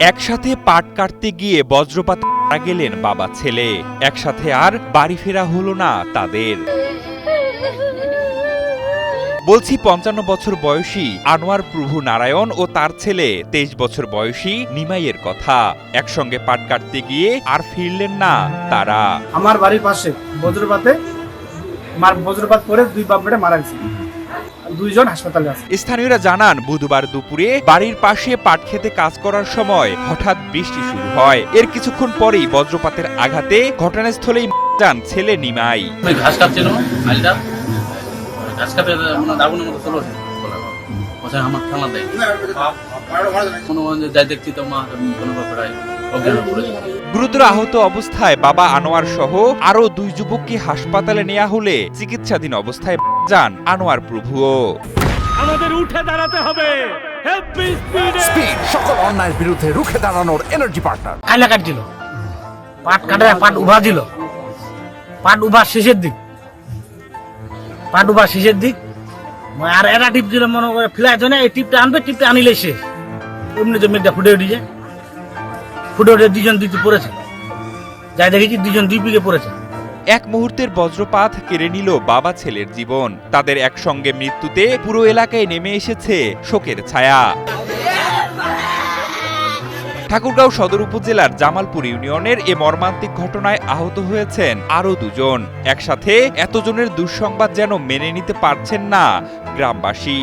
একসাথে পাট কাটতে গিয়ে বজ্রপাতে মারা গেলেন বাবা ছেলে। একসাথে আর বাড়ি ফেরা হলো না তাদের। বলছি ৫৫ বছর বয়সী আনোয়ার প্রভু নারায়ণ ও তার ছেলে ২৩ বছর বয়সী নিমাইয়ের কথা। একসঙ্গে পাট কাটতে গিয়ে আর ফিরলেন না তারা। আমার বাড়ির পাশে বজ্রপাত পরে দুই বাপ বেটা মারা গেছে, দুইজন হাসপাতালে আছে। স্থানীয়রা জানান, বুধবার দুপুরে বাড়ির পাশে পাট খেতে কাজ করার সময় হঠাৎ বৃষ্টি শুরু হয়। এর কিছুক্ষণ পরেই বজ্রপাতের আঘাতে ঘটনাস্থলেই যান ছেলে নিমাই। ঘাস কাটছিল, ঘাস কাটে দাগুনের মতো চলো আমার থানা দেয় কোনো যাই দেখছি তো মা কোনো ব্যাপারে গুরুতর আহত অবস্থায় বাবা আনোয়ার সহ আরো দুই যুবককে হাসপাতালে নেওয়া হলে চিকিৎসাধীন অবস্থায় যান আনোয়ার প্রভুও। আমাদের উঠে দাঁড়াতে হবে। স্পিড, সকল অন্যায়ের বিরুদ্ধে রুখে দাঁড়ানোর এনার্জি পার্টনার। কাইলা কাটছিল, পাট কাটে পাট উভা দিল, পাট উভা শেষের দিক আর এরা টিপ দিল, মনে করে ফ্লাই জন্য এই টিপটা আনবে, টিপটা আনিলে শেষ। এমনি তো মেঘটা ফুটে উঠেছে, দুজন দিতে পড়েছে, যাই দেখেছি দুজন দুই পিকে পড়েছে। এক মুহূর্তের বজ্রপাত কেড়ে নিল বাবা ছেলের জীবন। তাদের একসঙ্গে মৃত্যুতে পুরো এলাকায় নেমে এসেছে শোকের ছায়া। ঠাকুরগাঁও সদর উপজেলার জামালপুর ইউনিয়নের এ মর্মান্তিক ঘটনায় আহত হয়েছেন আরো দুজন। একসাথে এতজনের দুঃসংবাদ যেন মেনে নিতে পারছেন না গ্রামবাসী।